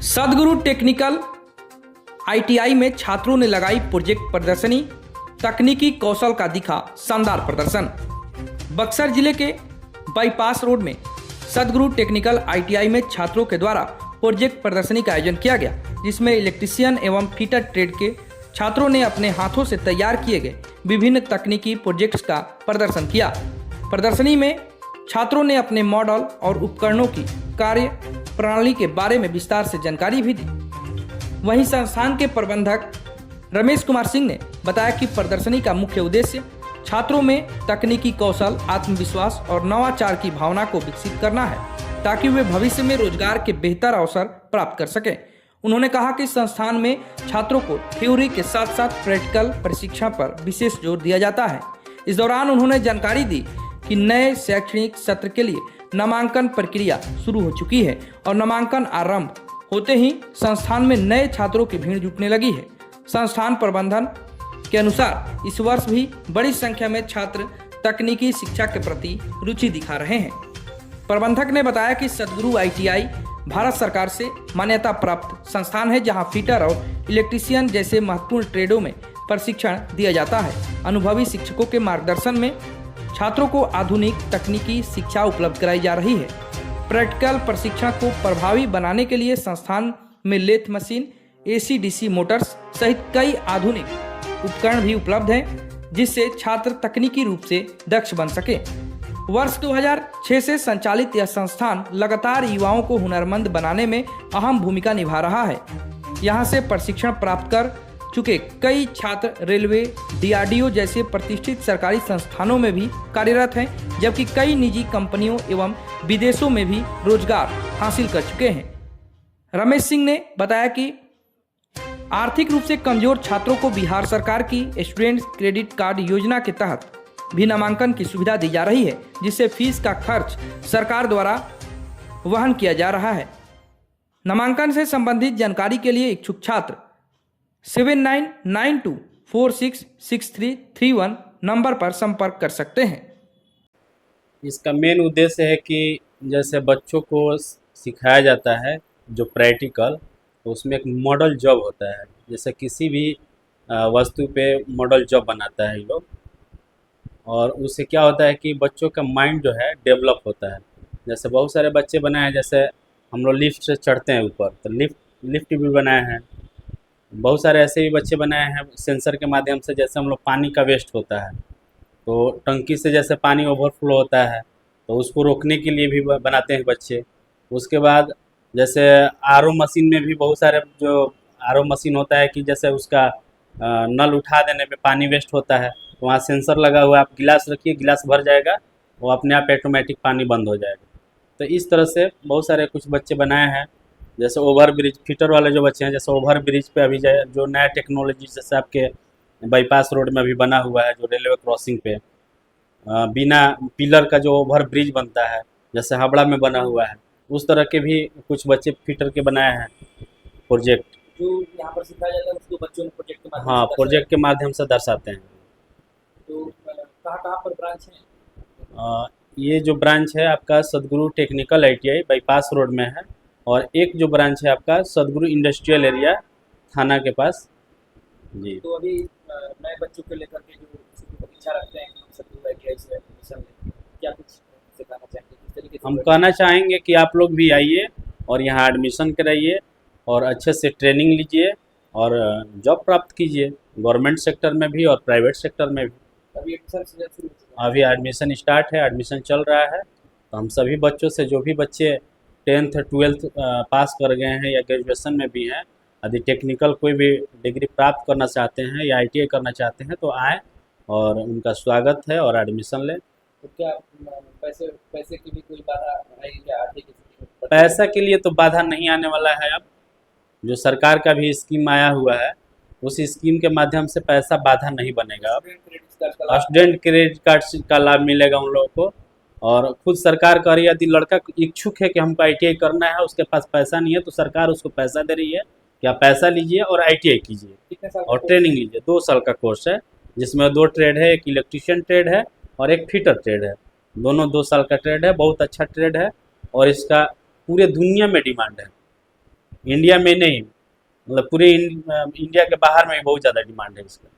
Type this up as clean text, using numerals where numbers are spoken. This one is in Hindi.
सदगुरु टेक्निकल आईटीआई में छात्रों ने लगाई प्रोजेक्ट प्रदर्शनी। तकनीकी कौशल का दिखा शानदार प्रदर्शन। बक्सर जिले के बाईपास रोड में सदगुरु टेक्निकल आईटीआई में छात्रों के द्वारा प्रोजेक्ट प्रदर्शनी का आयोजन किया गया, जिसमें इलेक्ट्रीशियन एवं फिटर ट्रेड के छात्रों ने अपने हाथों से तैयार किए गए विभिन्न तकनीकी प्रोजेक्ट्स का प्रदर्शन किया। प्रदर्शनी में छात्रों ने अपने मॉडल और उपकरणों की कार्य प्रणाली के बारे में विस्तार से जानकारी भी दी। वहीं संस्थान के प्रबंधक रमेश कुमार सिंह ने बताया कि प्रदर्शनी का मुख्य उद्देश्य छात्रों में तकनीकी कौशल, आत्मविश्वास और नवाचार की भावना को विकसित करना है, ताकि वे भविष्य में रोजगार के बेहतर अवसर प्राप्त कर सकें। उन्होंने कहा कि संस्थान में छात्रों को थ्योरी के साथ साथ प्रैक्टिकल प्रशिक्षण पर विशेष जोर दिया जाता है। इस दौरान उन्होंने जानकारी दी कि नए शैक्षणिक सत्र के लिए नामांकन प्रक्रिया शुरू हो चुकी है और नामांकन आरंभ होते ही संस्थान में नए छात्रों की भीड़ जुटने लगी है। संस्थान प्रबंधन के अनुसार इस वर्ष भी बड़ी संख्या में छात्र तकनीकी शिक्षा के प्रति रुचि दिखा रहे हैं। प्रबंधक ने बताया कि सदगुरु आईटीआई भारत सरकार से मान्यता प्राप्त संस्थान है, जहां फिटर और इलेक्ट्रीशियन जैसे महत्वपूर्ण ट्रेडों में प्रशिक्षण दिया जाता है। अनुभवी शिक्षकों के मार्गदर्शन में छात्रों को आधुनिक तकनीकी शिक्षा उपलब्ध कराई जा रही है। प्रैक्टिकल प्रशिक्षण को प्रभावी बनाने के लिए संस्थान में लेथ मशीन, एसी-डीसी मोटर्स सहित कई आधुनिक उपकरण भी उपलब्ध हैं, जिससे छात्र तकनीकी रूप से दक्ष बन सके। वर्ष 2006 से संचालित यह संस्थान लगातार युवाओं को हुनरमंद बनाने में अहम भूमिका निभा रहा है। यहाँ से प्रशिक्षण प्राप्त कर चुके कई छात्र रेलवे, डीआरडीओ जैसे प्रतिष्ठित सरकारी संस्थानों में भी कार्यरत हैं, जबकि कई निजी कंपनियों एवं विदेशों में भी रोजगार हासिल कर चुके हैं। रमेश सिंह ने बताया कि आर्थिक रूप से कमजोर छात्रों को बिहार सरकार की स्टूडेंट क्रेडिट कार्ड योजना के तहत भी नामांकन की सुविधा दी जा रही है, जिससे फीस का खर्च सरकार द्वारा वहन किया जा रहा है। नामांकन से संबंधित जानकारी के लिए इच्छुक छात्र 7992466331 नंबर पर संपर्क कर सकते हैं। इसका मेन उद्देश्य है कि जैसे बच्चों को सिखाया जाता है जो प्रैक्टिकल, तो उसमें एक मॉडल जॉब होता है। जैसे किसी भी वस्तु पे मॉडल जॉब बनाता है ये लोग, और उससे क्या होता है कि बच्चों का माइंड जो है डेवलप होता है। जैसे बहुत सारे बच्चे बनाए हैं, जैसे हम लोग लिफ्ट से चढ़ते हैं ऊपर, तो लिफ्ट भी बनाए हैं। बहुत सारे ऐसे भी बच्चे बनाए हैं सेंसर के माध्यम से, जैसे हम लोग पानी का वेस्ट होता है तो टंकी से जैसे पानी ओवरफ्लो होता है तो उसको रोकने के लिए भी बनाते हैं बच्चे। उसके बाद जैसे आरओ मशीन में भी बहुत सारे जो आरओ मशीन होता है कि जैसे उसका नल उठा देने पे पानी वेस्ट होता है, तो वहाँ सेंसर लगा हुआ है, आप गिलास रखिए, गिलास भर जाएगा, वो अपने आप ऑटोमेटिक पानी बंद हो जाएगा। तो इस तरह से बहुत सारे कुछ बच्चे बनाए हैं। जैसे ओवर ब्रिज फिटर वाले जो बच्चे हैं, जैसे ओवर ब्रिज पे अभी जो नया टेक्नोलॉजी जैसे आपके बाईपास रोड में भी बना हुआ है, जो रेलवे क्रॉसिंग पे बिना पिलर का जो ओवर ब्रिज बनता है, जैसे हावड़ा में बना हुआ है, उस तरह के भी कुछ बच्चे फिटर के बनाए हैं प्रोजेक्ट। जो यहाँ पर सिखाया जाता है उसको बच्चों ने प्रोजेक्ट के माध्यम हाँ, प्रोजेक्ट के माध्यम से दर्शाते हैं। तो कहाँ पर ब्रांच है? ये जो ब्रांच है आपका सदगुरु टेक्निकल आईटीआई बाईपास रोड में है, और एक जो ब्रांच है आपका सदगुरु इंडस्ट्रियल एरिया थाना के पास जी। तो अभी नए बच्चों को लेकर के जो इच्छा रखते हैं कि हम सदगुरु आईटीआई से एडमिशन लें, क्या कुछ सिखाना चाहेंगे, किस तरीके से? हम कहना चाहेंगे कि आप लोग भी आइए और यहाँ एडमिशन कराइए और अच्छे से ट्रेनिंग लीजिए और जॉब प्राप्त कीजिए, गवर्नमेंट सेक्टर में भी और प्राइवेट सेक्टर में भी। अभी एडमिशन शुरू हो चुका है? अभी एडमिशन स्टार्ट है, एडमिशन चल रहा है। तो हम सभी बच्चों से, जो भी बच्चे 10th 12th पास कर गए हैं या ग्रेजुएशन में भी हैं, यदि टेक्निकल कोई भी डिग्री प्राप्त करना चाहते हैं या आईटीआई करना चाहते हैं तो आएँ और उनका स्वागत है और एडमिशन लें। तो क्या पैसे की भी कोई बाधा आएगी क्या आर्थिक स्थिति में? पैसा के लिए तो बाधा नहीं आने वाला है। अब जो सरकार का भी स्कीम आया हुआ है, उस स्कीम के माध्यम से पैसा बाधा नहीं बनेगा। अब स्टूडेंट क्रेडिट कार्ड का लाभ मिलेगा उन लोगों को, और खुद सरकार कह रही है यदि लड़का इच्छुक है कि हमको आईटीआई करना है, उसके पास पैसा नहीं है, तो सरकार उसको पैसा दे रही है कि आप पैसा लीजिए और आईटीआई कीजिए और ट्रेनिंग लीजिए। 2 साल का कोर्स है, जिसमें 2 ट्रेड है, एक इलेक्ट्रीशियन ट्रेड है और एक फिटर ट्रेड है। दोनों 2 साल का ट्रेड है, बहुत अच्छा ट्रेड है और इसका पूरे दुनिया में डिमांड है। इंडिया में नहीं, मतलब पूरे इंडिया के बाहर में भी बहुत ज़्यादा डिमांड है इसका।